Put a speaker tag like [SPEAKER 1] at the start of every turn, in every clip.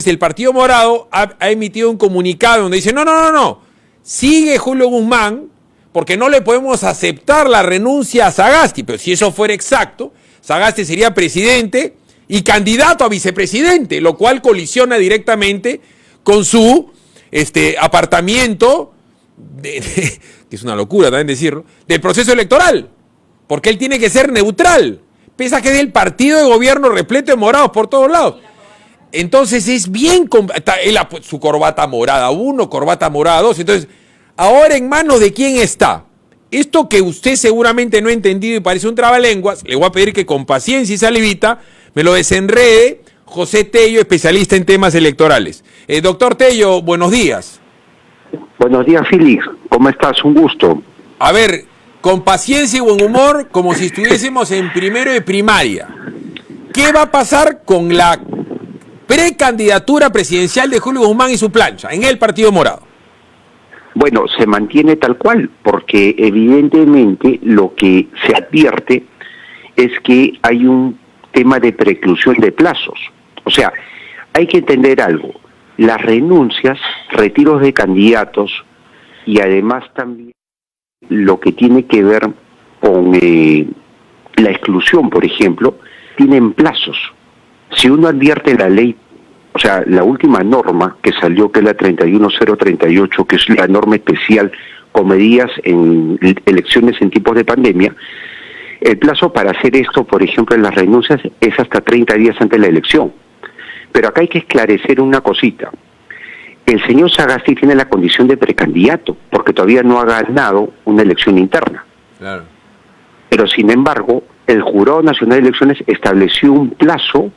[SPEAKER 1] El Partido Morado ha emitido un comunicado donde dice, no, sigue Julio Guzmán porque no le podemos aceptar la renuncia a Sagasti, pero si eso fuera exacto, Sagasti sería presidente y candidato a vicepresidente, lo cual colisiona directamente con su apartamiento, que es una locura también decirlo, del proceso electoral, porque él tiene que ser neutral, pese a que es del partido de gobierno repleto de morados por todos lados. Entonces es bien, él su corbata morada 1, corbata morada 2, entonces, ahora en manos de quién está. Esto que usted seguramente no ha entendido y parece un trabalenguas, le voy a pedir que con paciencia y salivita me lo desenrede José Tello, especialista en temas electorales. Doctor Tello, buenos días.
[SPEAKER 2] Buenos días, Félix. ¿Cómo estás? Un gusto.
[SPEAKER 1] A ver, con paciencia y buen humor, como si estuviésemos en primero de primaria. ¿Qué va a pasar con la precandidatura presidencial de Julio Guzmán y su plancha en el Partido Morado?
[SPEAKER 2] Bueno, se mantiene tal cual, porque evidentemente lo que se advierte es que hay un tema de preclusión de plazos. O sea, hay que entender algo. Las renuncias, retiros de candidatos y además también lo que tiene que ver con la exclusión, por ejemplo, tienen plazos. Si uno advierte la ley, o sea, la última norma que salió, que es la 31038, que es la norma especial con medidas en elecciones en tiempos de pandemia, el plazo para hacer esto, por ejemplo, en las renuncias, es hasta 30 días antes de la elección. Pero acá hay que esclarecer una cosita. El señor Sagasti tiene la condición de precandidato, porque todavía no ha ganado una elección interna.
[SPEAKER 1] Claro.
[SPEAKER 2] Pero sin embargo, el Jurado Nacional de Elecciones estableció un plazo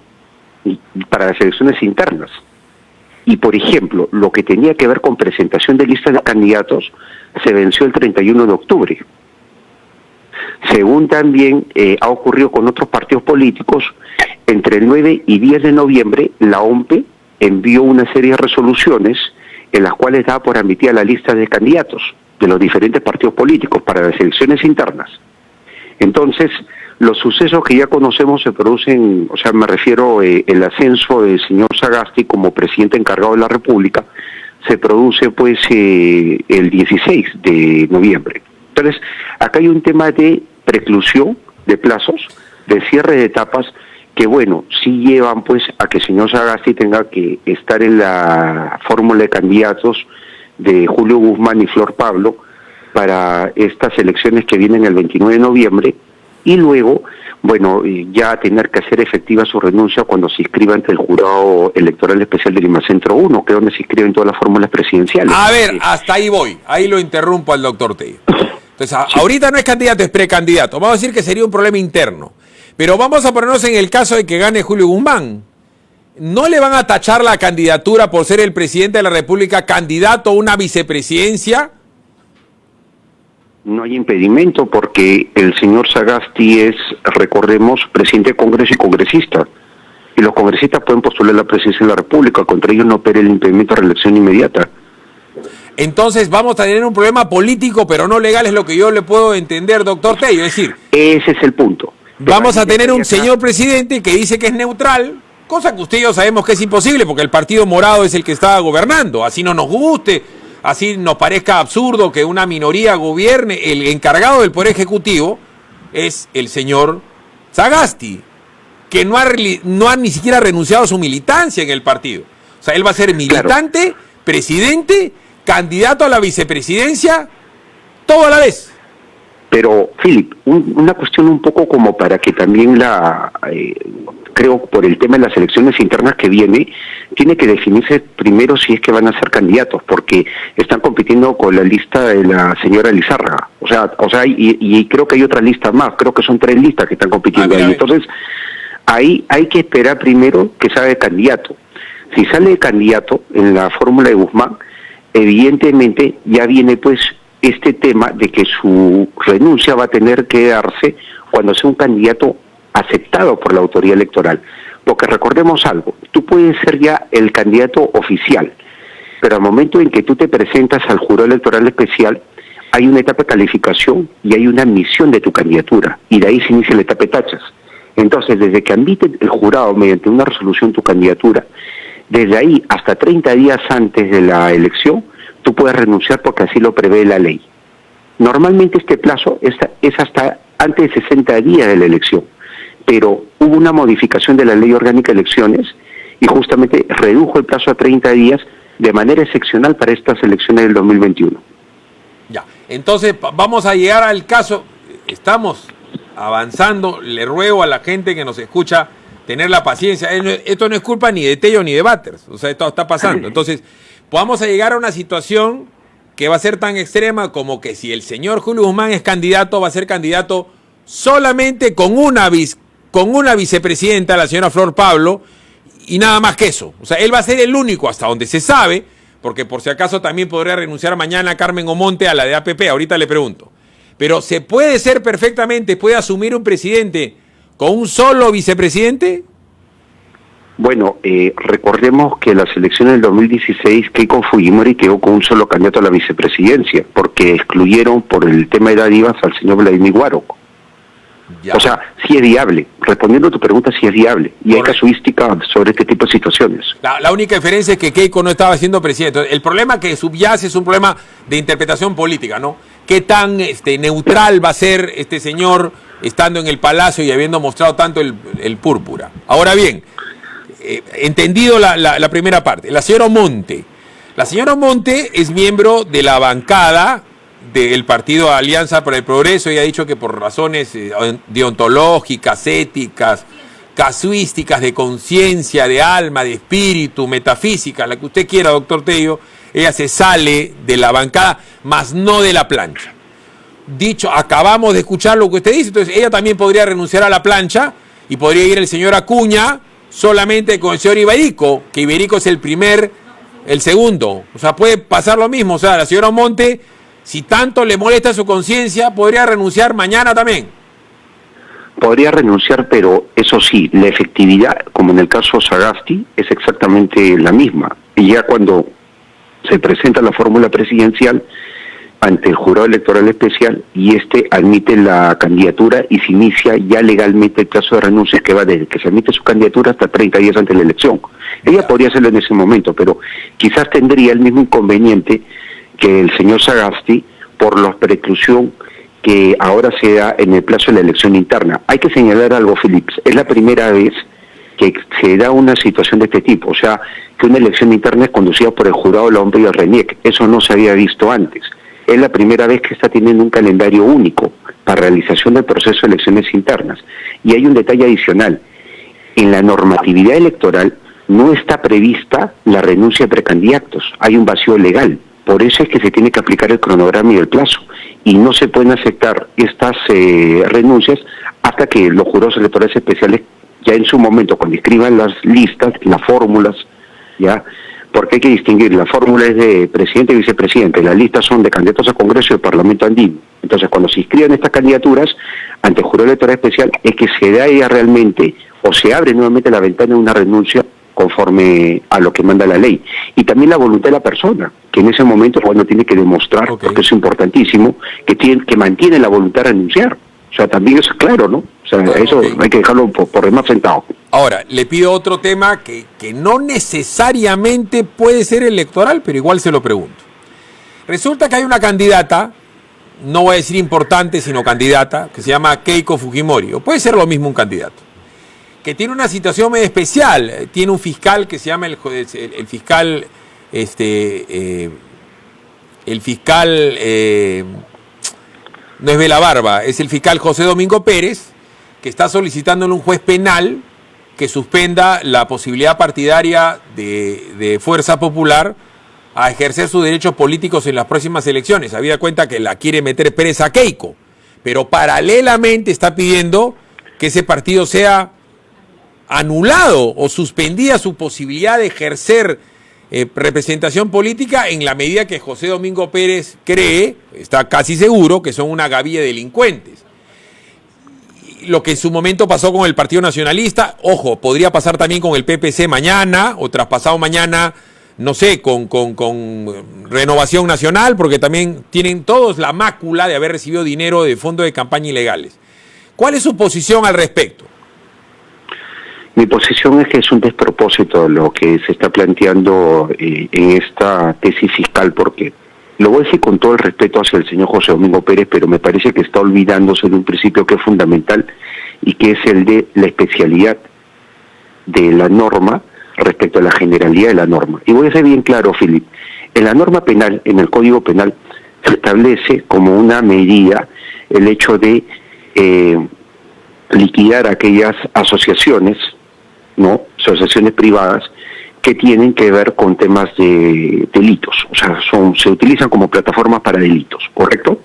[SPEAKER 2] para las elecciones internas. Y por ejemplo, lo que tenía que ver con presentación de listas de candidatos se venció el 31 de octubre. Según también ha ocurrido con otros partidos políticos, entre el 9 y 10 de noviembre la OMPE envió una serie de resoluciones en las cuales daba por admitida la lista de candidatos de los diferentes partidos políticos para las elecciones internas. Entonces, los sucesos que ya conocemos se producen, o sea, me refiero el ascenso del señor Sagasti como presidente encargado de la República, se produce pues el 16 de noviembre. Entonces, acá hay un tema de preclusión de plazos, de cierre de etapas, que bueno, sí llevan pues a que el señor Sagasti tenga que estar en la fórmula de candidatos de Julio Guzmán y Flor Pablo para estas elecciones que vienen el 29 de noviembre, y luego, bueno, ya tener que hacer efectiva su renuncia cuando se inscriba ante el Jurado Electoral Especial de Lima Centro 1, que es donde se inscriben todas las fórmulas presidenciales.
[SPEAKER 1] A ver, hasta ahí voy, ahí lo interrumpo al doctor Tello. Entonces, ahorita no es candidato, es precandidato. Vamos a decir que sería un problema interno. Pero vamos a ponernos en el caso de que gane Julio Guzmán. ¿No le van a tachar la candidatura por ser el presidente de la República candidato a una vicepresidencia?
[SPEAKER 2] No hay impedimento porque el señor Sagasti es, recordemos, presidente de Congreso y congresista. Y los congresistas pueden postular la presidencia de la República, contra ellos no opera el impedimento de reelección inmediata.
[SPEAKER 1] Entonces vamos a tener un problema político, pero no legal, es lo que yo le puedo entender, doctor Tello. Es decir,
[SPEAKER 2] ese es el punto.
[SPEAKER 1] Vamos a tener un señor presidente que dice que es neutral, cosa que usted y yo sabemos que es imposible, porque el Partido Morado es el que está gobernando. Así no nos guste, así nos parezca absurdo que una minoría gobierne, el encargado del Poder Ejecutivo es el señor Sagasti, que no ha ni siquiera renunciado a su militancia en el partido. O sea, él va a ser militante, claro, presidente, candidato a la vicepresidencia, todo a la vez.
[SPEAKER 2] Pero, Philip, una cuestión un poco como para que también creo por el tema de las elecciones internas que viene, tiene que definirse primero si es que van a ser candidatos, porque están compitiendo con la lista de la señora Lizárraga. O sea, y creo que hay otras listas más, creo que son 3 listas que están compitiendo ahí. Entonces, ahí hay que esperar primero que salga de candidato. Si sale de candidato en la fórmula de Guzmán, evidentemente ya viene pues este tema de que su renuncia va a tener que darse cuando sea un candidato aceptado por la autoridad electoral. Porque recordemos algo, tú puedes ser ya el candidato oficial, pero al momento en que tú te presentas al Jurado Electoral Especial, hay una etapa de calificación y hay una admisión de tu candidatura, y de ahí se inicia la etapa de tachas. Entonces, desde que admite el jurado mediante una resolución tu candidatura, Desde ahí hasta 30 días antes de la elección, tú puedes renunciar porque así lo prevé la ley. Normalmente este plazo es hasta antes de 60 días de la elección, pero hubo una modificación de la Ley Orgánica de Elecciones y justamente redujo el plazo a 30 días de manera excepcional para estas elecciones del 2021.
[SPEAKER 1] Ya, entonces vamos a llegar al caso, estamos avanzando, le ruego a la gente que nos escucha tener la paciencia, esto no es culpa ni de Tello ni de Batters, o sea, esto está pasando, entonces vamos a llegar a una situación que va a ser tan extrema como que si el señor Julio Guzmán es candidato, va a ser candidato solamente con una vicepresidenta, la señora Flor Pablo, y nada más que eso. O sea, él va a ser el único hasta donde se sabe, porque por si acaso también podría renunciar mañana Carmen Omonte a la de APP, ahorita le pregunto. Pero ¿se puede ser perfectamente, puede asumir un presidente con un solo vicepresidente?
[SPEAKER 2] Bueno, recordemos que en las elecciones del 2016 Keiko Fujimori quedó con un solo candidato a la vicepresidencia, porque excluyeron por el tema de dádivas al señor Vladimir Guároco. Ya. O sea, sí es viable. Respondiendo a tu pregunta, sí es viable. Y hay casuística sobre este tipo de situaciones.
[SPEAKER 1] La única diferencia es que Keiko no estaba siendo presidente. El problema que subyace es un problema de interpretación política, ¿no? ¿Qué tan neutral va a ser este señor estando en el palacio y habiendo mostrado tanto el púrpura? Ahora bien, entendido la primera parte, la señora Omonte. La señora Omonte es miembro de la bancada del partido Alianza para el Progreso y ha dicho que por razones deontológicas, éticas, casuísticas, de conciencia, de alma, de espíritu, metafísica, la que usted quiera, doctor Tello, ella se sale de la bancada, mas no de la plancha. Dicho, acabamos de escuchar lo que usted dice, entonces ella también podría renunciar a la plancha y podría ir el señor Acuña solamente con el señor Iberico, que Iberico es el segundo. O sea, puede pasar lo mismo. O sea, la señora Monte, si tanto le molesta su conciencia, podría renunciar mañana también.
[SPEAKER 2] Podría renunciar, pero eso sí, la efectividad, como en el caso Sagasti, es exactamente la misma. Y ya cuando se presenta la fórmula presidencial ante el jurado electoral especial y admite la candidatura y se inicia ya legalmente el plazo de renuncia que va desde que se admite su candidatura hasta 30 días antes de la elección. Ella podría hacerlo en ese momento, pero quizás tendría el mismo inconveniente que el señor Sagasti por la preclusión que ahora se da en el plazo de la elección interna. Hay que señalar algo, Philips, es la primera vez que se da una situación de este tipo, o sea, que una elección interna es conducida por el jurado, la OMP y el RENIEC. Eso no se había visto antes. Es la primera vez que está teniendo un calendario único para realización del proceso de elecciones internas. Y hay un detalle adicional. En la normatividad electoral no está prevista la renuncia de precandidatos. Hay un vacío legal. Por eso es que se tiene que aplicar el cronograma y el plazo. Y no se pueden aceptar estas renuncias hasta que los jurados electorales especiales, ya en su momento, cuando escriban las listas, las fórmulas, ya, porque hay que distinguir, la fórmula es de presidente y vicepresidente, las listas son de candidatos a Congreso y al Parlamento andino. Entonces, cuando se inscriban estas candidaturas ante el jurado electoral especial, es que se da ya realmente, o se abre nuevamente la ventana de una renuncia conforme a lo que manda la ley. Y también la voluntad de la persona, que en ese momento, bueno, tiene que demostrar, porque es importantísimo, que mantiene la voluntad de renunciar. O sea, también eso es claro, ¿no? O sea, eso hay que dejarlo por demás sentado.
[SPEAKER 1] Ahora, le pido otro tema que no necesariamente puede ser electoral, pero igual se lo pregunto. Resulta que hay una candidata, no voy a decir importante, sino candidata, que se llama Keiko Fujimori, o puede ser lo mismo un candidato, que tiene una situación muy especial. Tiene un fiscal que se llama el fiscal, no es Velabarba, es el fiscal José Domingo Pérez, que está solicitándole a un juez penal que suspenda la posibilidad partidaria de Fuerza Popular a ejercer sus derechos políticos en las próximas elecciones. Habida cuenta que la quiere meter presa a Keiko, pero paralelamente está pidiendo que ese partido sea anulado o suspendida su posibilidad de ejercer representación política en la medida que José Domingo Pérez cree, está casi seguro, que son una gavilla de delincuentes. Lo que en su momento pasó con el Partido Nacionalista, ojo, podría pasar también con el PPC mañana o traspasado mañana, no sé, con Renovación Nacional, porque también tienen todos la mácula de haber recibido dinero de fondos de campaña ilegales. ¿Cuál es su posición al respecto?
[SPEAKER 2] Mi posición es que es un despropósito lo que se está planteando en esta tesis fiscal, porque lo voy a decir con todo el respeto hacia el señor José Domingo Pérez, pero me parece que está olvidándose de un principio que es fundamental y que es el de la especialidad de la norma respecto a la generalidad de la norma. Y voy a ser bien claro, Philip, en la norma penal, en el Código Penal, se establece como una medida el hecho de liquidar aquellas asociaciones, ¿no? Asociaciones privadas que tienen que ver con temas de delitos, o sea, se utilizan como plataformas para delitos, ¿correcto?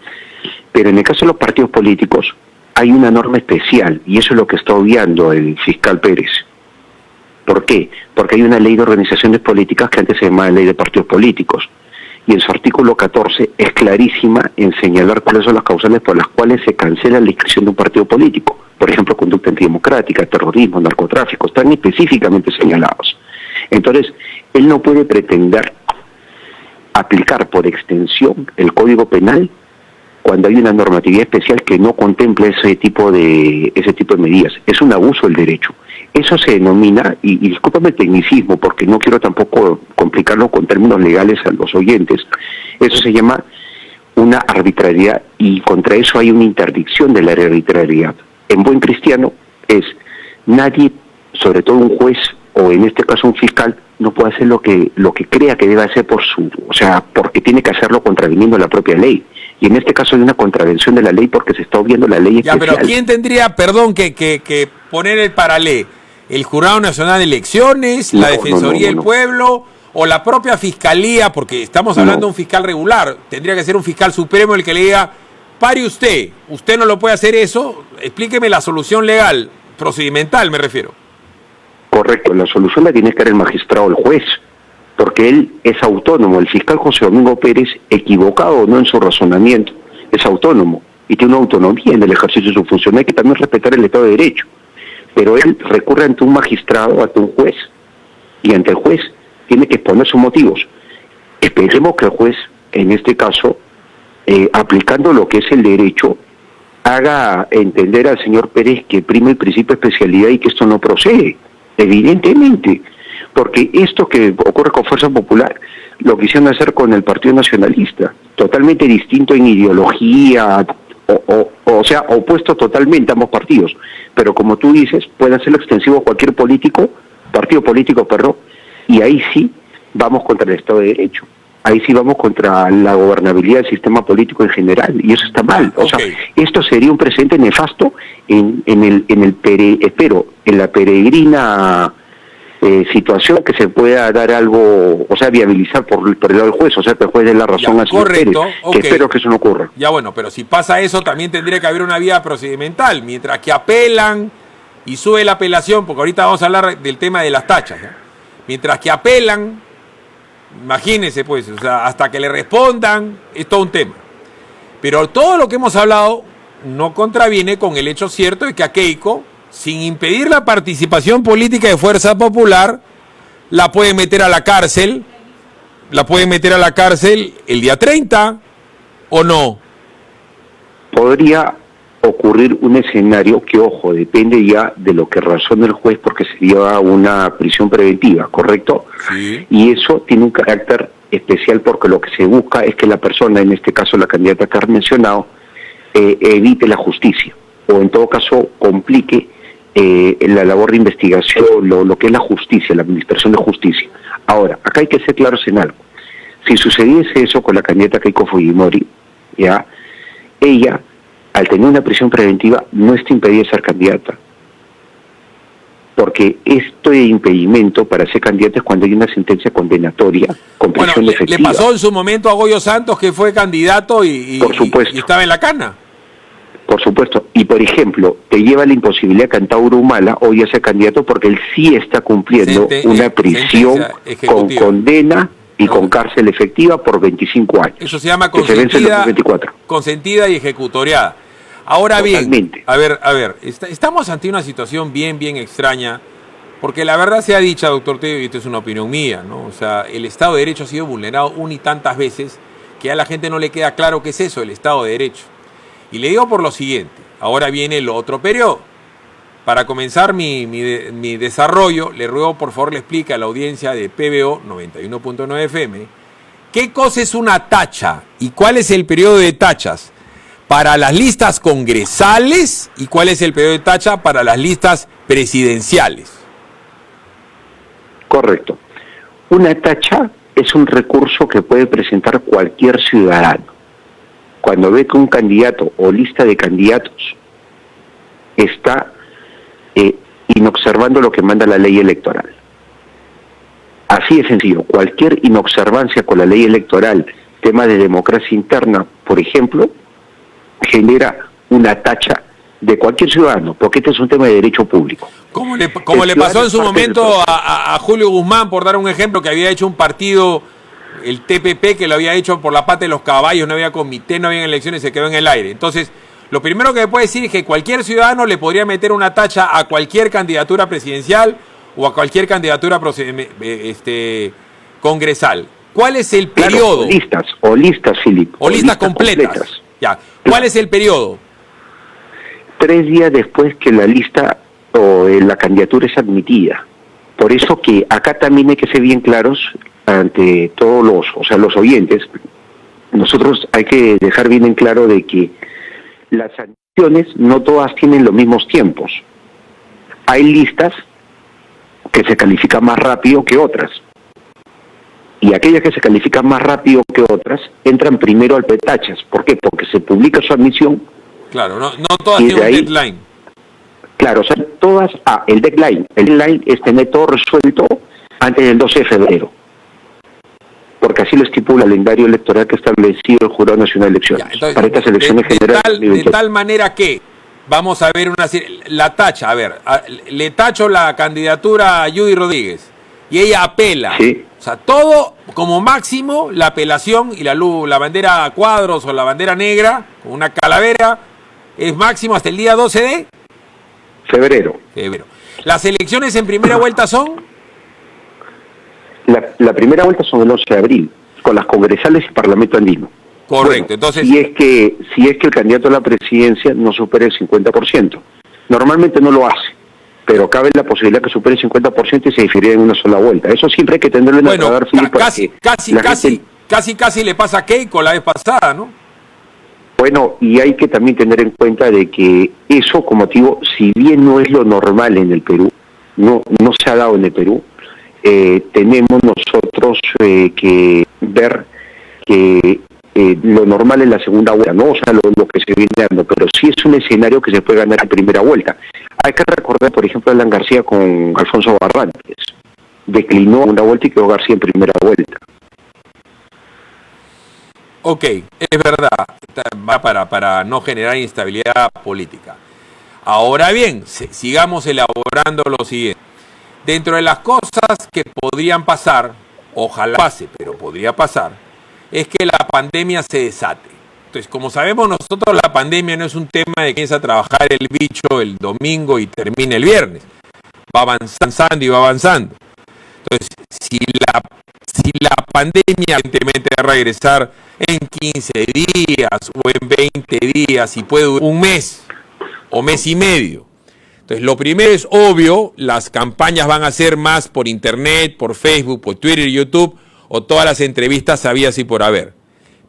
[SPEAKER 2] Pero en el caso de los partidos políticos hay una norma especial y eso es lo que está obviando el fiscal Pérez. ¿Por qué? Porque hay una ley de organizaciones políticas que antes se llamaba Ley de Partidos Políticos y en su artículo 14 es clarísima en señalar cuáles son las causales por las cuales se cancela la inscripción de un partido político. Por ejemplo, conducta antidemocrática, terrorismo, narcotráfico, están específicamente señalados. Entonces, él no puede pretender aplicar por extensión el Código Penal cuando hay una normatividad especial que no contempla ese tipo de medidas. Es un abuso del derecho. Eso se denomina, y discúlpame el tecnicismo, porque no quiero tampoco complicarlo con términos legales a los oyentes, eso se llama una arbitrariedad, y contra eso hay una interdicción de la arbitrariedad. En buen cristiano es, nadie, sobre todo un juez, o en este caso un fiscal, no puede hacer lo que crea que debe hacer porque tiene que hacerlo contraviniendo la propia ley. Y en este caso hay una contravención de la ley porque se está obviando la ley especial.
[SPEAKER 1] Ya, pero ¿quién tendría, que poner el paralé? ¿El Jurado Nacional de Elecciones, la Defensoría del Pueblo o la propia Fiscalía? Porque estamos hablando de un fiscal regular. Tendría que ser un fiscal supremo el que le diga, pare usted no lo puede hacer eso, explíqueme la solución legal, procedimental me refiero.
[SPEAKER 2] Correcto, la solución la tiene que dar el magistrado o el juez, porque él es autónomo. El fiscal José Domingo Pérez, equivocado o no en su razonamiento, es autónomo y tiene una autonomía en el ejercicio de su función. Hay que también respetar el Estado de Derecho, pero él recurre ante un magistrado, ante un juez, y ante el juez tiene que exponer sus motivos. Esperemos que el juez, en este caso, aplicando lo que es el derecho, haga entender al señor Pérez que prima el principio de especialidad y que esto no procede, evidentemente, porque esto que ocurre con Fuerza Popular lo quisieron hacer con el Partido Nacionalista, totalmente distinto en ideología, o sea, opuesto totalmente a ambos partidos, pero como tú dices, puede hacerlo extensivo a cualquier partido político, y ahí sí vamos contra el Estado de Derecho. Ahí sí vamos contra la gobernabilidad del sistema político en general, y eso está mal. O sea, esto sería un precedente nefasto en la peregrina situación que se pueda dar algo, o sea, viabilizar por el lado del juez, o sea, que el juez dé la razón al señor Pérez, que espero que eso no ocurra.
[SPEAKER 1] Ya, bueno, pero si pasa eso, también tendría que haber una vía procedimental, mientras que apelan y sube la apelación, porque ahorita vamos a hablar del tema de las tachas, ¿ya? Mientras que apelan, imagínense pues, o sea, hasta que le respondan, es todo un tema. Pero todo lo que hemos hablado no contraviene con el hecho cierto de que a Keiko, sin impedir la participación política de Fuerza Popular, la puede meter a la cárcel el día 30, ¿o no?
[SPEAKER 2] Podría ocurrir un escenario que, ojo, depende ya de lo que razone el juez, porque sería una prisión preventiva, ¿correcto?
[SPEAKER 1] Sí.
[SPEAKER 2] Y eso tiene un carácter especial porque lo que se busca es que la persona, en este caso la candidata que has mencionado, evite la justicia, o en todo caso complique la labor de investigación, lo que es la justicia, la administración de justicia. Ahora, acá hay que ser claros en algo. Si sucediese eso con la candidata Keiko Fujimori, ya, ella, al tener una prisión preventiva, no está impedida de ser candidata. Porque este impedimento para ser candidata es cuando hay una sentencia condenatoria con prisión efectiva.
[SPEAKER 1] Le pasó en su momento a Goyo Santos, que fue candidato y estaba en la cana.
[SPEAKER 2] Por supuesto. Y, por ejemplo, te lleva la imposibilidad que Antauro Humala hoy sea candidato porque él sí está cumpliendo una prisión con condena y con cárcel efectiva por 25 años.
[SPEAKER 1] Eso se llama
[SPEAKER 2] consentida
[SPEAKER 1] y ejecutoriada. Ahora
[SPEAKER 2] totalmente.
[SPEAKER 1] Bien, a ver, estamos ante una situación bien extraña, porque la verdad sea dicha, doctor Tello, y esto es una opinión mía, ¿no? O sea, el Estado de Derecho ha sido vulnerado una y tantas veces que a la gente no le queda claro qué es eso, el Estado de Derecho. Y le digo por lo siguiente, ahora viene el otro periodo. Para comenzar mi desarrollo, le ruego por favor le explique a la audiencia de PBO 91.9 FM qué cosa es una tacha y cuál es el periodo de tachas para las listas congresales y cuál es el periodo de tacha para las listas presidenciales.
[SPEAKER 2] Correcto. Una tacha es un recurso que puede presentar cualquier ciudadano cuando ve que un candidato o lista de candidatos está inobservando lo que manda la ley electoral. Así de sencillo, cualquier inobservancia con la ley electoral, tema de democracia interna, por ejemplo, genera una tacha de cualquier ciudadano, porque este es un tema de derecho público.
[SPEAKER 1] Como le pasó en su momento a Julio Guzmán, por dar un ejemplo, que había hecho un partido, el TPP, que lo había hecho por la pata de los caballos, no había comité, no había elecciones, se quedó en el aire. Entonces, lo primero que me puede decir es que cualquier ciudadano le podría meter una tacha a cualquier candidatura presidencial o a cualquier candidatura congresal. ¿Cuál es el periodo?
[SPEAKER 2] Claro, o listas, Filipe.
[SPEAKER 1] O listas completas. Ya. ¿Cuál es el periodo?
[SPEAKER 2] 3 días después que la lista o la candidatura es admitida. Por eso que acá también hay que ser bien claros ante todos los oyentes. Nosotros hay que dejar bien en claro de que las admisiones no todas tienen los mismos tiempos. Hay listas que se califican más rápido que otras. Y aquellas que se califican más rápido que otras entran primero al petachas. ¿Por qué? Porque se publica su admisión.
[SPEAKER 1] Claro, no todas tienen un deadline.
[SPEAKER 2] Claro, o sea, todas, el deadline. El deadline es tener todo resuelto antes del 12 de febrero. Porque así lo estipula el calendario electoral que ha establecido el Jurado Nacional de Elecciones.
[SPEAKER 1] Ya, entonces,
[SPEAKER 2] para estas elecciones generales.
[SPEAKER 1] De tal manera que, vamos a ver la tacha, le tacho la candidatura a Judy Rodríguez y ella apela.
[SPEAKER 2] Sí.
[SPEAKER 1] O sea, todo como máximo, la apelación y la bandera a cuadros o la bandera negra, con una calavera, es máximo hasta el día 12 de
[SPEAKER 2] febrero.
[SPEAKER 1] ¿Las elecciones en primera vuelta son?
[SPEAKER 2] La primera vuelta son el 11 de abril, con las congresales y Parlamento Andino.
[SPEAKER 1] Correcto,
[SPEAKER 2] bueno,
[SPEAKER 1] entonces...
[SPEAKER 2] Si es que el candidato a la presidencia no supere el 50%. Normalmente no lo hace, pero cabe la posibilidad que supere el 50% y se definiera en una sola vuelta. Eso siempre hay que tenerlo en el radar, Filipe.
[SPEAKER 1] Casi le pasa a Keiko la vez pasada, ¿no?
[SPEAKER 2] Bueno, y hay que también tener en cuenta de que eso, como te digo, si bien no es lo normal en el Perú, no se ha dado en el Perú, tenemos nosotros que ver que lo normal es la segunda vuelta, ¿no? O sea, lo que se viene dando, pero sí es un escenario que se puede ganar en primera vuelta. Hay que recordar, por ejemplo, a Alan García con Alfonso Barrantes. Declinó una vuelta y quedó García en primera vuelta.
[SPEAKER 1] Ok, es verdad, va para no generar inestabilidad política. Ahora bien, sigamos elaborando lo siguiente. Dentro de las cosas que podrían pasar, ojalá pase, pero podría pasar, es que la pandemia se desate. Entonces, como sabemos nosotros, la pandemia no es un tema de que comienza a trabajar el bicho el domingo y termine el viernes. Va avanzando y va avanzando. Entonces, si la pandemia evidentemente va a regresar en 15 días o en 20 días y puede durar un mes o mes y medio. Entonces, lo primero es obvio, las campañas van a ser más por internet, por Facebook, por Twitter, YouTube, o todas las entrevistas habidas y por haber.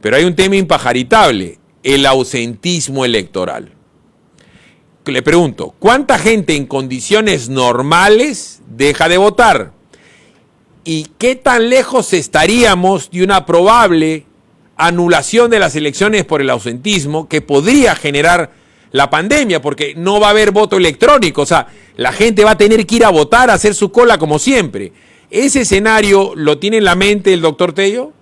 [SPEAKER 1] Pero hay un tema impajaritable, el ausentismo electoral. Le pregunto, ¿cuánta gente en condiciones normales deja de votar? ¿Y qué tan lejos estaríamos de una probable anulación de las elecciones por el ausentismo que podría generar la pandemia? Porque no va a haber voto electrónico, o sea, la gente va a tener que ir a votar, a hacer su cola como siempre. ¿Ese escenario lo tiene en la mente el doctor Tello?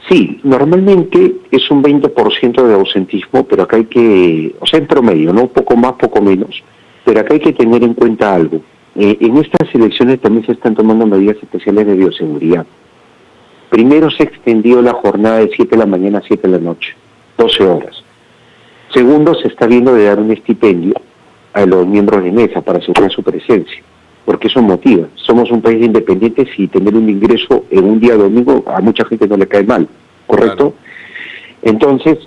[SPEAKER 2] Sí, normalmente es un 20% de ausentismo, pero acá hay que, o sea, en promedio, ¿no? Poco más, poco menos, pero acá hay que tener en cuenta algo. En estas elecciones también se están tomando medidas especiales de bioseguridad. Primero se extendió la jornada de 7 de la mañana a 7 de la noche, 12 horas. Segundo, se está viendo de dar un estipendio a los miembros de mesa para asegurar su presencia, porque eso motiva. Somos un país de independientes y tener un ingreso en un día domingo a mucha gente no le cae mal, ¿correcto? Claro. Entonces,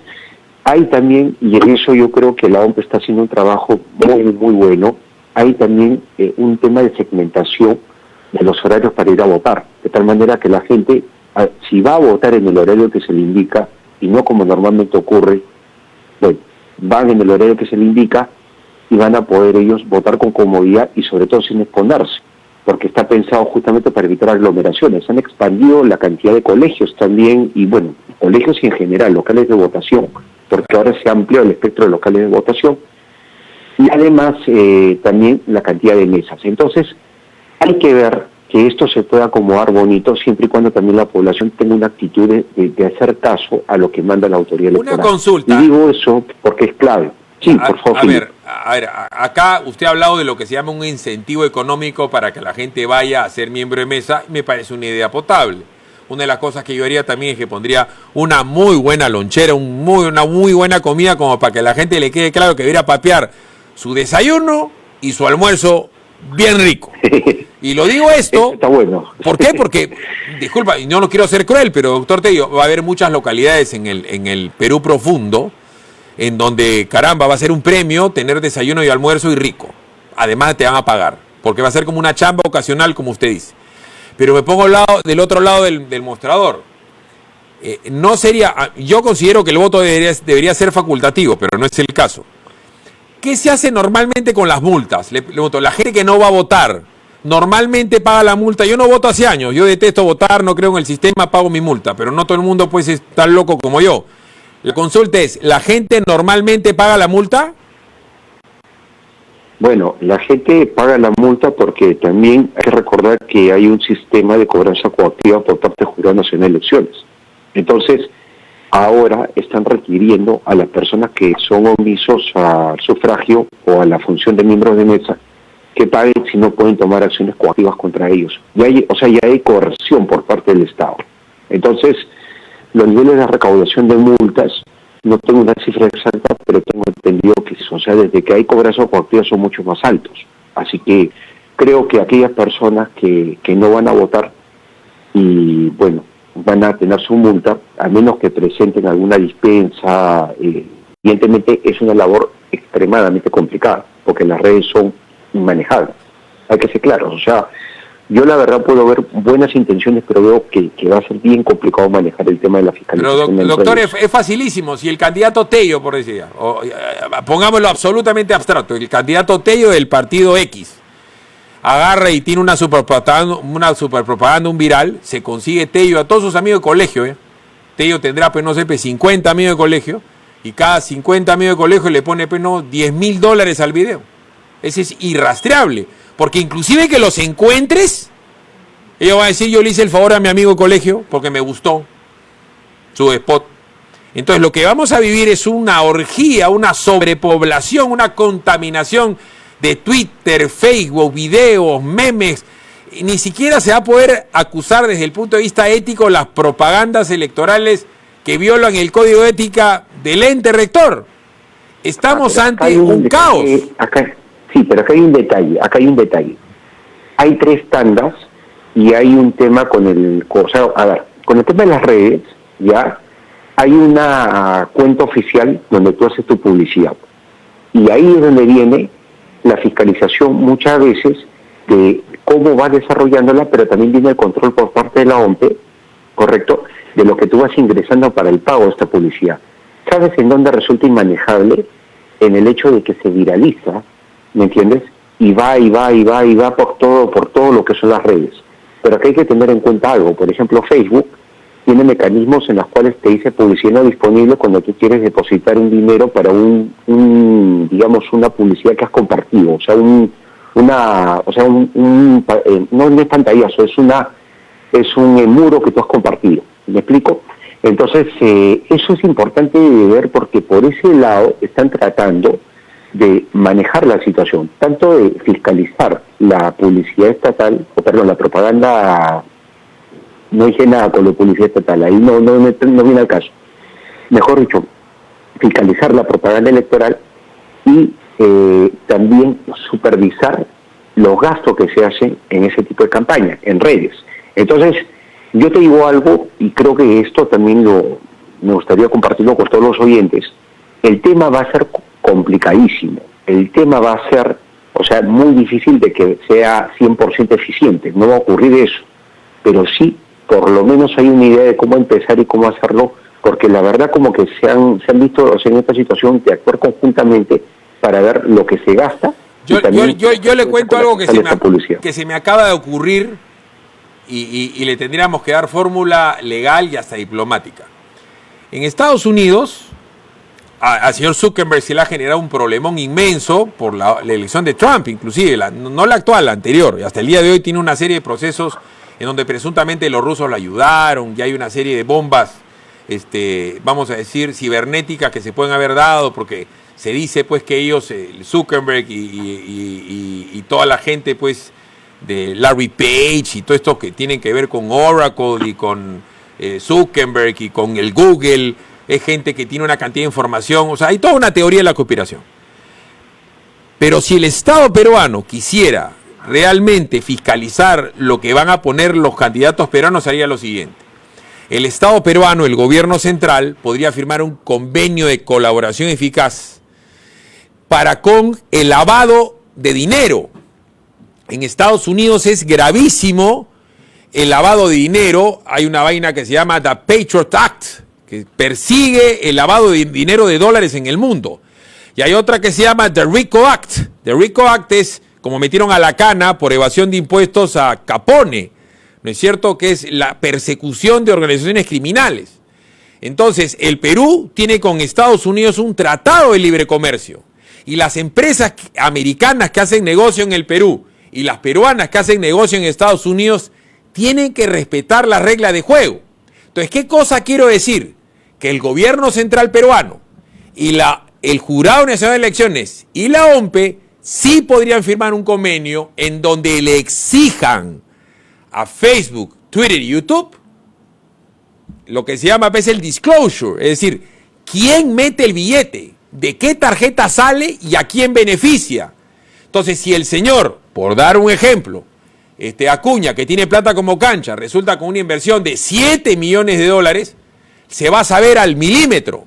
[SPEAKER 2] hay también, y en eso yo creo que la OMP está haciendo un trabajo muy, muy bueno, hay también un tema de segmentación de los horarios para ir a votar, de tal manera que la gente, si va a votar en el horario que se le indica, y no como normalmente ocurre, bueno, van en el horario que se le indica y van a poder ellos votar con comodidad y sobre todo sin exponerse, porque está pensado justamente para evitar aglomeraciones. Han expandido la cantidad de colegios también, y bueno, colegios y en general, locales de votación, porque ahora se amplió el espectro de locales de votación, y además también la cantidad de mesas. Entonces, hay que ver que esto se pueda acomodar bonito, siempre y cuando también la población tenga una actitud de hacer caso a lo que manda la autoridad electoral.
[SPEAKER 1] Una consulta.
[SPEAKER 2] Y digo eso porque es clave. Sí, por favor.
[SPEAKER 1] A ver, acá usted ha hablado de lo que se llama un incentivo económico para que la gente vaya a ser miembro de mesa, y me parece una idea potable. Una de las cosas que yo haría también es que pondría una muy buena lonchera, una muy buena comida, como para que a la gente le quede claro que viene a papear su desayuno y su almuerzo bien rico. Y lo digo esto,
[SPEAKER 2] está bueno.
[SPEAKER 1] ¿Por qué? Porque, disculpa, y no lo quiero ser cruel, pero doctor Tello, va a haber muchas localidades en el Perú profundo en donde, caramba, va a ser un premio tener desayuno y almuerzo y rico. Además te van a pagar, porque va a ser como una chamba ocasional, como usted dice. Pero me pongo del otro lado del mostrador. No sería, yo considero que el voto debería ser facultativo, pero no es el caso. ¿Qué se hace normalmente con las multas? Le pregunto, la gente que no va a votar, normalmente paga la multa. Yo no voto hace años, yo detesto votar, no creo en el sistema, pago mi multa, pero no todo el mundo puede ser tan loco como yo. La consulta es, ¿la gente normalmente paga la multa?
[SPEAKER 2] Bueno, la gente paga la multa porque también hay que recordar que hay un sistema de cobranza coactiva por parte del Jurado Nacional de Elecciones. Entonces, ahora están requiriendo a las personas que son omisos al sufragio o a la función de miembros de mesa que paguen si no pueden tomar acciones coactivas contra ellos. Ya hay coerción por parte del Estado. Entonces, los niveles de recaudación de multas, no tengo una cifra exacta, pero tengo entendido que, desde que hay cobranza coactiva son mucho más altos. Así que creo que aquellas personas que no van a votar y, bueno, van a tener su multa, a menos que presenten alguna dispensa, evidentemente es una labor extremadamente complicada, porque las redes son inmanejables. Hay que ser claros, yo la verdad puedo ver buenas intenciones, pero veo que va a ser bien complicado manejar el tema de la fiscalización.
[SPEAKER 1] Pero doctor, es facilísimo. Si el candidato Tello, por decir, pongámoslo absolutamente abstracto, el candidato Tello del partido X agarra y tiene una superpropaganda, un viral, se consigue Tello a todos sus amigos de colegio, Tello tendrá, pues no sé, 50 amigos de colegio, y cada 50 amigos de colegio le pone, pues no, $10,000 al video. Ese es irrastreable. Porque inclusive que los encuentres, ellos van a decir, yo le hice el favor a mi amigo de colegio porque me gustó su spot. Entonces lo que vamos a vivir es una orgía, una sobrepoblación, una contaminación de Twitter, Facebook, videos, memes. Y ni siquiera se va a poder acusar desde el punto de vista ético las propagandas electorales que violan el código de ética del ente rector. Estamos ante un caos.
[SPEAKER 2] Sí, pero acá hay un detalle. Hay 3 tandas y hay un tema con el tema de las redes, ya hay una cuenta oficial donde tú haces tu publicidad. Y ahí es donde viene la fiscalización muchas veces de cómo vas desarrollándola, pero también viene el control por parte de la OMPE, ¿correcto?, de lo que tú vas ingresando para el pago de esta publicidad. ¿Sabes en dónde resulta inmanejable? En el hecho de que se viraliza, ¿me entiendes? Y va por todo lo que son las redes. Pero aquí hay que tener en cuenta algo. Por ejemplo, Facebook tiene mecanismos en los cuales te dice publicidad no disponible cuando tú quieres depositar un dinero para digamos, una publicidad que has compartido. No es pantallazo, es un muro que tú has compartido. ¿Me explico? Entonces, eso es importante de ver porque por ese lado están tratando de manejar la situación, tanto de fiscalizar la publicidad estatal, la propaganda, no dije nada con la publicidad estatal, ahí no viene al caso. Mejor dicho, fiscalizar la propaganda electoral y también supervisar los gastos que se hacen en ese tipo de campaña, en redes. Entonces, yo te digo algo, y creo que esto también me gustaría compartirlo con todos los oyentes. El tema va a ser complicadísimo. El tema va a ser, o sea, muy difícil de que sea 100% eficiente, no va a ocurrir eso, pero sí, por lo menos hay una idea de cómo empezar y cómo hacerlo, porque la verdad como que se han visto, o sea, en esta situación de actuar conjuntamente para ver lo que se gasta.
[SPEAKER 1] Yo le cuento algo que se me acaba de ocurrir y le tendríamos que dar fórmula legal y hasta diplomática. En Estados Unidos, al señor Zuckerberg se le ha generado un problemón inmenso por la elección de Trump, inclusive, no la actual, la anterior. Y hasta el día de hoy tiene una serie de procesos en donde presuntamente los rusos lo ayudaron, y hay una serie de bombas, vamos a decir, cibernéticas que se pueden haber dado, porque se dice pues que ellos, Zuckerberg y toda la gente pues de Larry Page y todo esto que tienen que ver con Oracle y con Zuckerberg y con el Google, es gente que tiene una cantidad de información, o sea, hay toda una teoría de la conspiración. Pero si el Estado peruano quisiera realmente fiscalizar lo que van a poner los candidatos peruanos, haría lo siguiente. El Estado peruano, el gobierno central, podría firmar un convenio de colaboración eficaz para con el lavado de dinero. En Estados Unidos es gravísimo el lavado de dinero. Hay una vaina que se llama The Patriot Act, que persigue el lavado de dinero de dólares en el mundo. Y hay otra que se llama The RICO Act. The RICO Act es como metieron a la cana por evasión de impuestos a Capone, ¿no es cierto? Que es la persecución de organizaciones criminales. Entonces, el Perú tiene con Estados Unidos un tratado de libre comercio. Y las empresas americanas que hacen negocio en el Perú y las peruanas que hacen negocio en Estados Unidos tienen que respetar la regla de juego. Entonces, ¿qué cosa quiero decir? Que el gobierno central peruano y el Jurado Nacional de Elecciones y la OMPE sí podrían firmar un convenio en donde le exijan a Facebook, Twitter y YouTube lo que se llama pues, el disclosure, es decir, quién mete el billete, de qué tarjeta sale y a quién beneficia. Entonces, si el señor, por dar un ejemplo, Acuña, que tiene plata como cancha, resulta con una inversión de 7 millones de dólares, se va a saber al milímetro.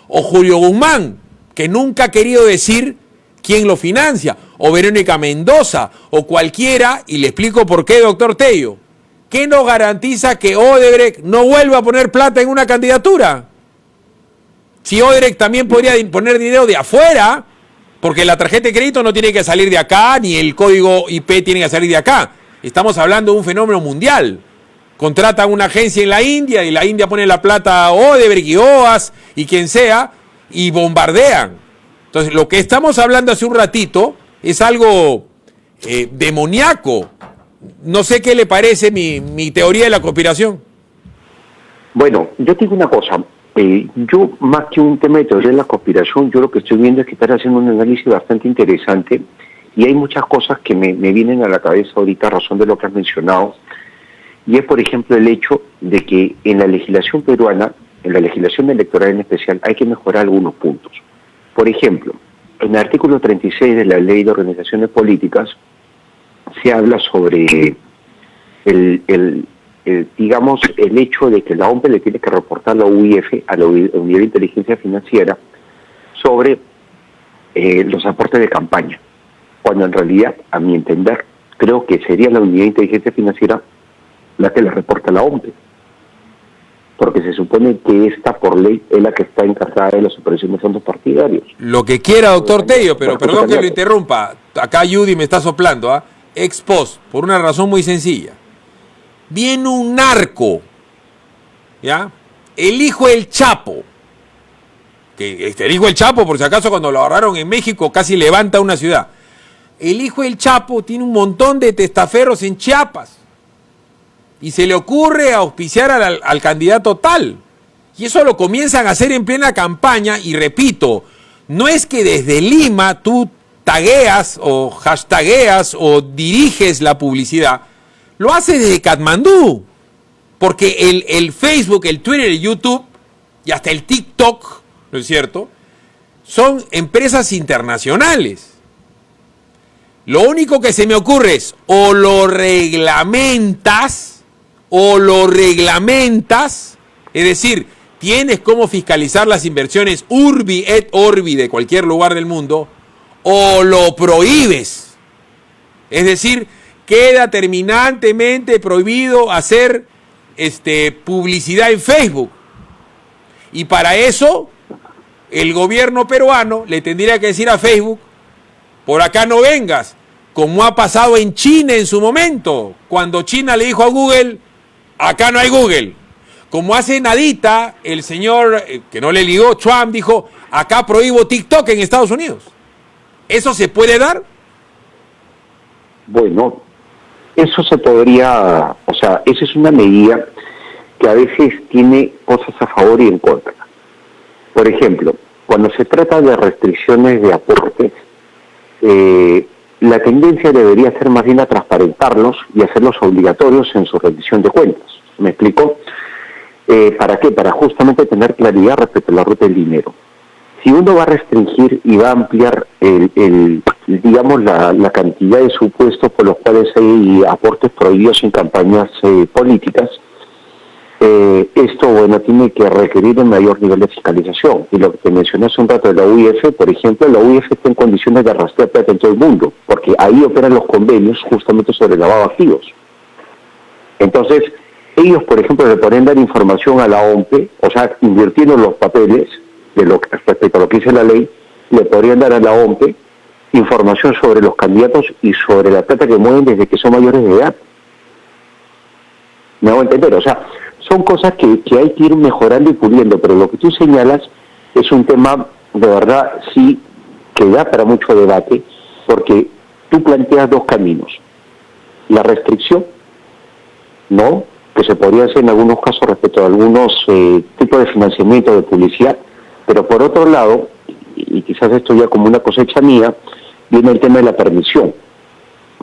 [SPEAKER 1] O Julio Guzmán, que nunca ha querido decir quién lo financia, o Verónica Mendoza, o cualquiera, y le explico por qué, doctor Tello. ¿Qué nos garantiza que Odebrecht no vuelva a poner plata en una candidatura? Si Odebrecht también podría poner dinero de afuera, porque la tarjeta de crédito no tiene que salir de acá, ni el código IP tiene que salir de acá. Estamos hablando de un fenómeno mundial. Contrata una agencia en la India, y la India pone la plata a Odebrecht y OAS, y quien sea, y bombardean. Entonces, lo que estamos hablando hace un ratito es algo demoníaco. No sé qué le parece mi teoría de la conspiración.
[SPEAKER 2] Bueno, yo te digo una cosa. Yo, más que un tema de teoría de la conspiración, yo lo que estoy viendo es que estás haciendo un análisis bastante interesante y hay muchas cosas que me vienen a la cabeza ahorita a razón de lo que has mencionado. Y es, por ejemplo, el hecho de que en la legislación peruana, en la legislación electoral en especial, hay que mejorar algunos puntos. Por ejemplo, en el artículo 36 de la Ley de Organizaciones Políticas se habla sobre digamos, el hecho de que la OMPE le tiene que reportar a la UIF, a la Unidad de Inteligencia Financiera, sobre los aportes de campaña, cuando en realidad, a mi entender, creo que sería la Unidad de Inteligencia Financiera la que le reporta a la OMPE, porque se supone que esta por ley es la que está encargada de la superación de fondos partidarios.
[SPEAKER 1] Lo que quiera, doctor Tello, pero perdón que lo interrumpa, acá Judy me está soplando, ex post, por una razón muy sencilla. Viene un narco, ¿ya? El hijo del Chapo, que el hijo del Chapo, por si acaso, cuando lo agarraron en México, casi levanta una ciudad. El hijo del Chapo tiene un montón de testaferros en Chiapas y se le ocurre auspiciar al candidato tal. Y eso lo comienzan a hacer en plena campaña y repito, no es que desde Lima tú tagueas o hashtagueas o diriges la publicidad. Lo hace desde Katmandú, porque el Facebook, el Twitter, el YouTube y hasta el TikTok, ¿no es cierto?, son empresas internacionales. Lo único que se me ocurre es o lo reglamentas, es decir, tienes cómo fiscalizar las inversiones urbi et orbi de cualquier lugar del mundo, o lo prohíbes. Es decir, queda terminantemente prohibido hacer publicidad en Facebook. Y para eso, el gobierno peruano le tendría que decir a Facebook, por acá no vengas, como ha pasado en China en su momento, cuando China le dijo a Google, acá no hay Google. Como hace nadita, el señor, que no le ligó, Trump, dijo, acá prohíbo TikTok en Estados Unidos. ¿Eso se puede dar?
[SPEAKER 2] Bueno, eso se podría, o sea, esa es una medida que a veces tiene cosas a favor y en contra. Por ejemplo, cuando se trata de restricciones de aportes, la tendencia debería ser más bien a transparentarlos y hacerlos obligatorios en su rendición de cuentas. ¿Me explico? ¿Para qué? Para justamente tener claridad respecto a la ruta del dinero. Si uno va a restringir y va a ampliar digamos la cantidad de supuestos por los cuales hay aportes prohibidos en campañas políticas, esto, bueno, tiene que requerir un mayor nivel de fiscalización. Y lo que te mencioné hace un rato de la UIF, por ejemplo, la UIF está en condiciones de rastrear plata en todo el mundo, porque ahí operan los convenios justamente sobre el lavado de activos. Entonces, ellos, por ejemplo, le podrían dar información a la OMPE, o sea, invirtiendo los papeles de respecto a lo que dice la ley, le podrían dar a la OMPE información sobre los candidatos y sobre la plata que mueven desde que son mayores de edad. ¿Me hago entender? O sea, son cosas que hay que ir mejorando y puliendo, pero lo que tú señalas es un tema, de verdad, sí, que da para mucho debate, porque tú planteas dos caminos. La restricción, ¿no?, que se podría hacer en algunos casos respecto a algunos tipos de financiamiento de publicidad, pero por otro lado, y quizás esto ya como una cosecha mía, viene el tema de la permisión.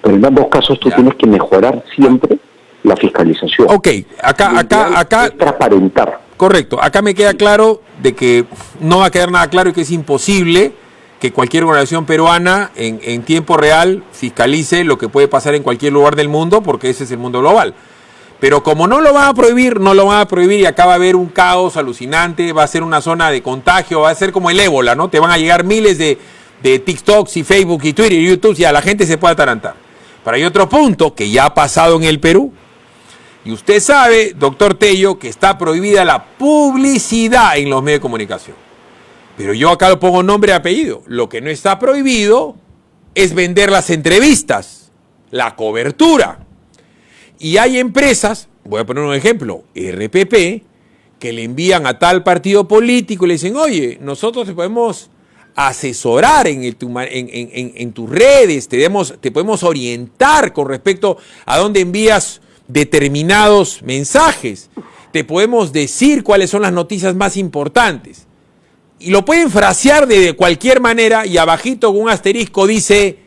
[SPEAKER 2] Pero en ambos casos tú tienes que mejorar siempre la fiscalización.
[SPEAKER 1] Ok, acá
[SPEAKER 2] transparentar.
[SPEAKER 1] Correcto, acá me queda claro de que no va a quedar nada claro y que es imposible que cualquier organización peruana en tiempo real fiscalice lo que puede pasar en cualquier lugar del mundo, porque ese es el mundo global. Pero como no lo van a prohibir, y acá va a haber un caos alucinante, va a ser una zona de contagio, va a ser como el ébola, ¿no? Te van a llegar miles de TikToks y Facebook y Twitter y YouTube, y a la gente se puede atarantar. Pero hay otro punto que ya ha pasado en el Perú. Y usted sabe, doctor Tello, que está prohibida la publicidad en los medios de comunicación. Pero yo acá lo pongo nombre y apellido. Lo que no está prohibido es vender las entrevistas, la cobertura. Y hay empresas, voy a poner un ejemplo, RPP, que le envían a tal partido político y le dicen, oye, nosotros te podemos asesorar en tus redes, te podemos orientar con respecto a dónde envías determinados mensajes, te podemos decir cuáles son las noticias más importantes. Y lo pueden frasear de cualquier manera y abajito con un asterisco dice,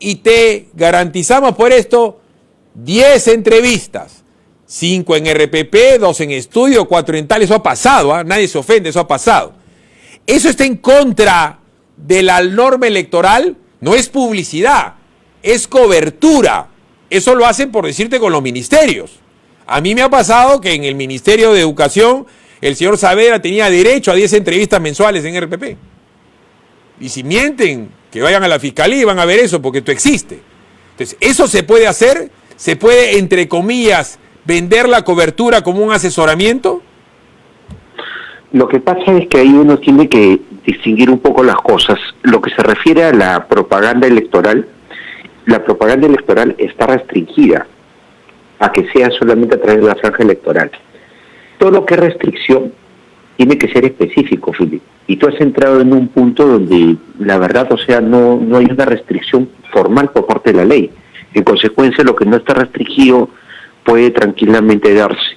[SPEAKER 1] y te garantizamos por esto 10 entrevistas, 5 en RPP, 2 en estudio, 4 en tal, eso ha pasado, nadie se ofende, eso ha pasado. Eso está en contra de la norma electoral, no es publicidad, es cobertura. Eso lo hacen, por decirte, con los ministerios. A mí me ha pasado que en el Ministerio de Educación el señor Saavedra tenía derecho a 10 entrevistas mensuales en RPP. Y si mienten, que vayan a la fiscalía y van a ver eso, porque esto existe. Entonces, eso se puede hacer, se puede, entre comillas, vender la cobertura como un asesoramiento.
[SPEAKER 2] Lo que pasa es que ahí uno tiene que distinguir un poco las cosas. Lo que se refiere a la propaganda electoral está restringida a que sea solamente a través de la franja electoral. Todo lo que es restricción tiene que ser específico, Filipe. Y tú has entrado en un punto donde la verdad, o sea, no hay una restricción formal por parte de la ley. En consecuencia, lo que no está restringido puede tranquilamente darse.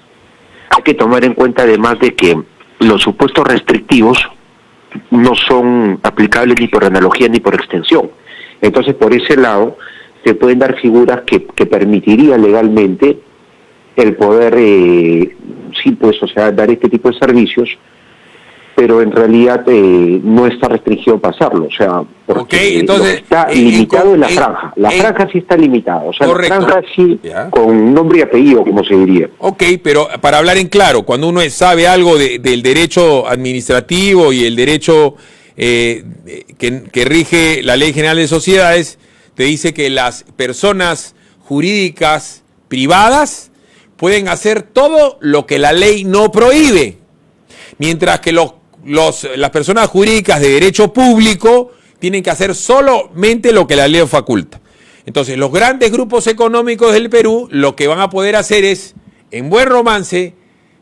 [SPEAKER 2] Hay que tomar en cuenta además de que los supuestos restrictivos no son aplicables ni por analogía ni por extensión. Entonces, por ese lado, se pueden dar figuras que permitiría legalmente el poder, sí, pues, o sea, dar este tipo de servicios, pero en realidad no está restringido pasarlo, o sea, porque
[SPEAKER 1] entonces,
[SPEAKER 2] está limitado en la franja. La franja sí está limitada, o sea,
[SPEAKER 1] correcto.
[SPEAKER 2] La franja sí, con nombre y apellido, como se diría.
[SPEAKER 1] Ok, pero para hablar en claro, cuando uno sabe algo del derecho administrativo y el derecho que rige la Ley General de Sociedades, te dice que las personas jurídicas privadas pueden hacer todo lo que la ley no prohíbe, mientras que las personas jurídicas de derecho público tienen que hacer solamente lo que la ley faculta. Entonces, los grandes grupos económicos del Perú lo que van a poder hacer es, en buen romance,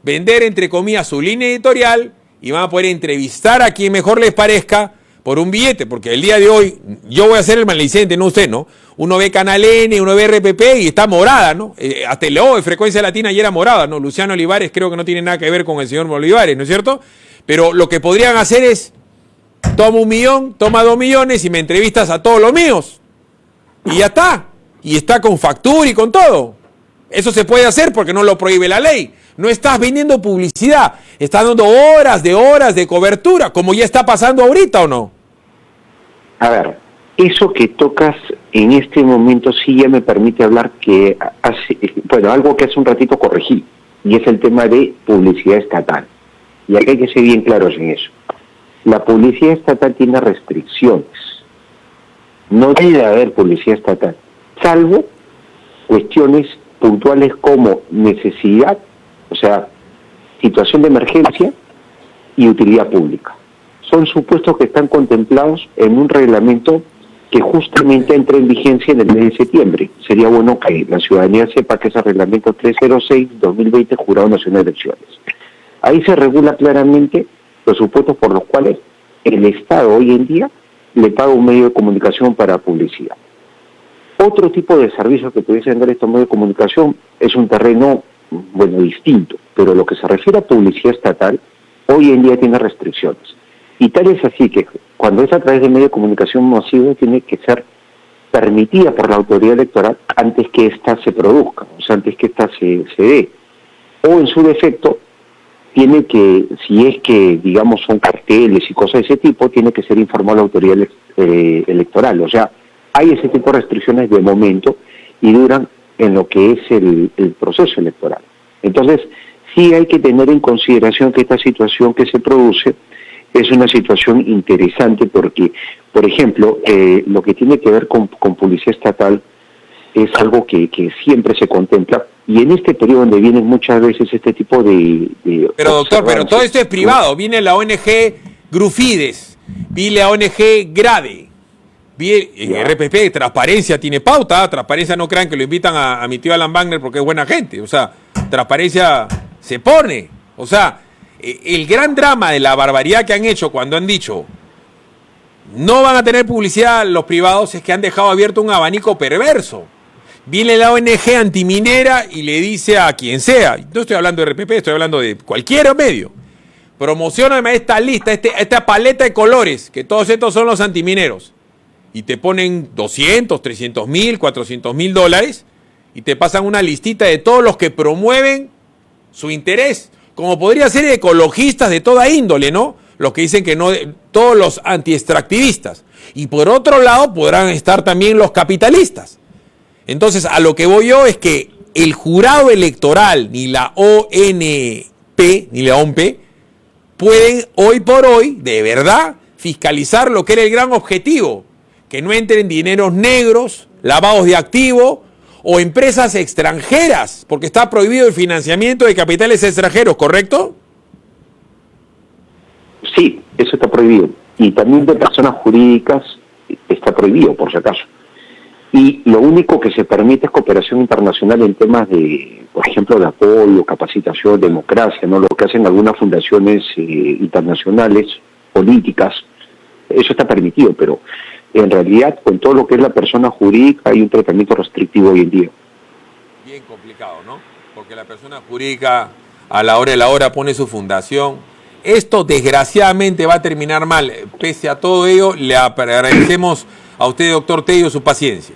[SPEAKER 1] vender, entre comillas, su línea editorial y van a poder entrevistar a quien mejor les parezca por un billete, porque el día de hoy, yo voy a ser el malediciente, no usted, ¿no? Uno ve Canal N, uno ve RPP y está morada, ¿no? Hasta el O de Frecuencia Latina ayer era morada, ¿no? Luciano Olivares creo que no tiene nada que ver con el señor Olivares, ¿no es cierto? Pero lo que podrían hacer es, toma 1 millón, toma 2 millones y me entrevistas a todos los míos. Y ya está. Y está con factura y con todo. Eso se puede hacer porque no lo prohíbe la ley. No estás vendiendo publicidad, estás dando horas de cobertura, como ya está pasando ahorita, ¿o no?
[SPEAKER 2] A ver, eso que tocas en este momento sí ya me permite hablar que algo que hace un ratito corregí, y es el tema de publicidad estatal. Y acá hay que ser bien claros en eso. La publicidad estatal tiene restricciones. No debe haber publicidad estatal, salvo cuestiones puntuales como necesidad, o sea, situación de emergencia y utilidad pública. Son supuestos que están contemplados en un reglamento que justamente entra en vigencia en el mes de septiembre. Sería bueno que la ciudadanía sepa que es el reglamento 306-2020, Jurado Nacional de Elecciones. Ahí se regula claramente los supuestos por los cuales el Estado hoy en día le paga un medio de comunicación para publicidad. Otro tipo de servicios que pudiesen dar estos medios de comunicación es un terreno, distinto, pero lo que se refiere a publicidad estatal, hoy en día tiene restricciones. Y tal es así que cuando es a través de medio de comunicación masivo tiene que ser permitida por la autoridad electoral antes que ésta se produzca, o sea, antes que ésta se dé. O en su defecto, tiene que, si es que, digamos, son carteles y cosas de ese tipo, tiene que ser informado a la autoridad electoral. O sea, hay ese tipo de restricciones de momento y duran en lo que es el proceso electoral. Entonces, sí hay que tener en consideración que esta situación que se produce es una situación interesante porque, por ejemplo, lo que tiene que ver con publicidad estatal es algo que siempre se contempla, y en este periodo donde vienen muchas veces este tipo de
[SPEAKER 1] pero doctor, pero todo esto es privado. Viene la ONG Grufides, viene la ONG Grade, viene RPP, Transparencia tiene pauta. Transparencia, no crean que lo invitan a mi tío Alan Wagner porque es buena gente. O sea, Transparencia se pone. O sea, el gran drama de la barbaridad que han hecho cuando han dicho no van a tener publicidad los privados es que han dejado abierto un abanico perverso. Viene la ONG antiminera y le dice a quien sea, no estoy hablando de RPP, estoy hablando de cualquier medio, promocioname esta lista, esta paleta de colores, que todos estos son los antimineros, y te ponen 200, 300 mil, 400 mil dólares, y te pasan una listita de todos los que promueven su interés, como podría ser ecologistas de toda índole, ¿no? Los que dicen que no, todos los antiextractivistas, y por otro lado podrán estar también los capitalistas. Entonces, a lo que voy yo es que el jurado electoral, ni la ONP, ni la OMP, pueden hoy por hoy, de verdad, fiscalizar lo que era el gran objetivo, que no entren dineros negros, lavados de activos o empresas extranjeras, porque está prohibido el financiamiento de capitales extranjeros, ¿correcto?
[SPEAKER 2] Sí, eso está prohibido. Y también de personas jurídicas está prohibido, por si acaso. Y lo único que se permite es cooperación internacional en temas de, por ejemplo, de apoyo, capacitación, democracia, ¿no? Lo que hacen algunas fundaciones internacionales, políticas, eso está permitido, pero en realidad con todo lo que es la persona jurídica hay un tratamiento restrictivo hoy en día.
[SPEAKER 1] Bien complicado, ¿no? Porque la persona jurídica a la hora de la hora pone su fundación. Esto desgraciadamente va a terminar mal. Pese a todo ello, le agradecemos a usted, doctor Tello, su paciencia.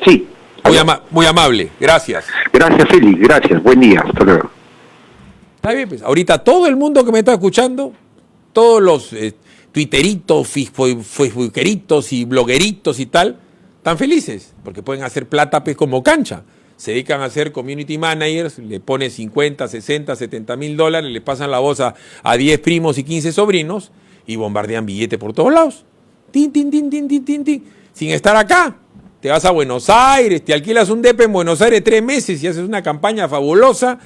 [SPEAKER 2] Sí.
[SPEAKER 1] Muy amable, gracias.
[SPEAKER 2] Gracias, Félix, gracias. Buen día, hasta luego.
[SPEAKER 1] Está bien, pues ahorita todo el mundo que me está escuchando, todos los twitteritos, facebookeritos y blogueritos y tal, están felices, porque pueden hacer plata pues como cancha. Se dedican a ser community managers, le ponen 50, 60, 70 mil dólares, le pasan la voz a 10 primos y 15 sobrinos y bombardean billetes por todos lados. tin, tin, tin, tin, tin, tin, tin, sin estar acá. Te vas a Buenos Aires, te alquilas un depa en Buenos Aires 3 meses y haces una campaña fabulosa,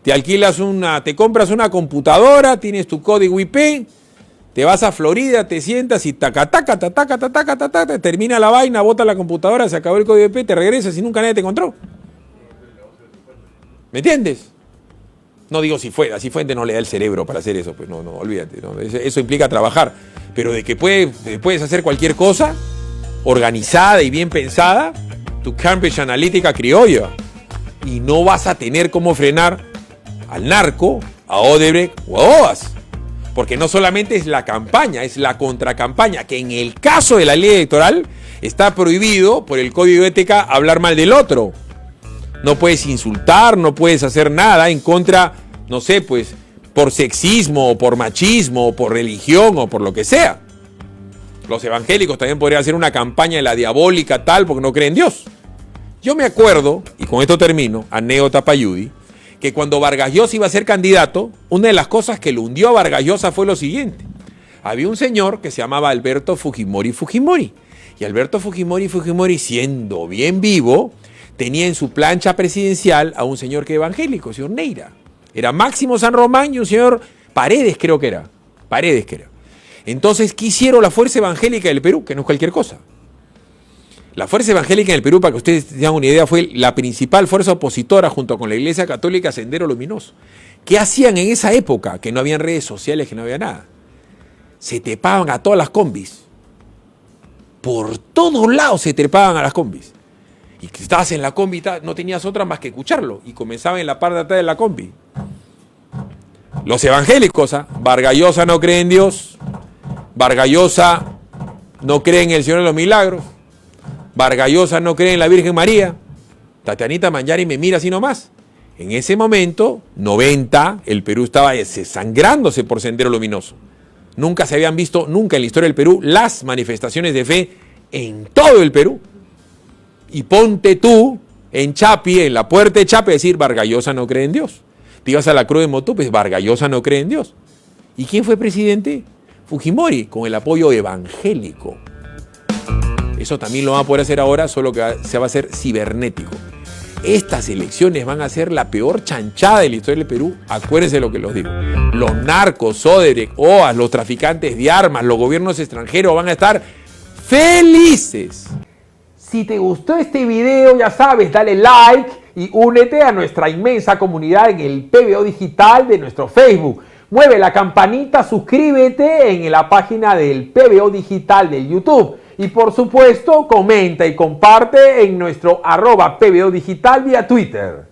[SPEAKER 1] te compras una computadora, tienes tu código IP, te vas a Florida, te sientas y taca, termina la vaina, bota la computadora, se acabó el código IP, te regresas y nunca nadie te encontró. ¿Me entiendes? No digo si Fuente no le da el cerebro para hacer eso, pues no, olvídate, no, eso implica trabajar, pero de que puedes hacer cualquier cosa organizada y bien pensada, tu Cambridge Analytica criolla, y no vas a tener cómo frenar al narco, a Odebrecht o a OAS, porque no solamente es la campaña, es la contracampaña, que en el caso de la ley electoral está prohibido por el Código de Ética hablar mal del otro. No puedes insultar, no puedes hacer nada en contra, no sé, pues, por sexismo, o por machismo, o por religión, o por lo que sea. Los evangélicos también podrían hacer una campaña de la diabólica tal, porque no creen en Dios. Yo me acuerdo, y con esto termino, anécdota Payudi, que cuando Vargas Llosa iba a ser candidato, una de las cosas que lo hundió a Vargas Llosa fue lo siguiente. Había un señor que se llamaba Alberto Fujimori. Y Alberto Fujimori, siendo bien vivo, tenía en su plancha presidencial a un señor que era evangélico, el señor Neira. Era Máximo San Román y un señor Paredes, creo que era. Entonces, ¿qué hicieron la Fuerza Evangélica del Perú? Que no es cualquier cosa. La Fuerza Evangélica en el Perú, para que ustedes tengan una idea, fue la principal fuerza opositora junto con la Iglesia Católica Sendero Luminoso. ¿Qué hacían en esa época? Que no habían redes sociales, que no había nada. Se trepaban a todas las combis. Por todos lados se trepaban a las combis. Y que estabas en la combi, no tenías otra más que escucharlo. Y comenzaban en la parte de atrás de la combi. Los evangélicos, Vargas Llosa no cree en Dios. Vargas Llosa no cree en el Señor de los Milagros. Vargas Llosa no cree en la Virgen María. Tatianita Mangiari me mira así nomás. En ese momento, 90, el Perú estaba desangrándose por Sendero Luminoso. Nunca se habían visto, nunca en la historia del Perú, las manifestaciones de fe en todo el Perú. Y ponte tú en Chapi, en la puerta de Chapi, a decir Vargas Llosa no cree en Dios. Te ibas a la Cruz de Motú, pues Vargas Llosa no cree en Dios. ¿Y quién fue presidente? Fujimori, con el apoyo evangélico. Eso también lo van a poder hacer ahora, solo que se va a hacer cibernético. Estas elecciones van a ser la peor chanchada de la historia del Perú. Acuérdense de lo que les digo. Los narcos, Odebrecht, OAS, los traficantes de armas, los gobiernos extranjeros van a estar felices. Si te gustó este video, ya sabes, dale like y únete a nuestra inmensa comunidad en el PBO Digital de nuestro Facebook. Mueve la campanita, suscríbete en la página del PBO Digital de YouTube. Y por supuesto, comenta y comparte en nuestro @PBO Digital vía Twitter.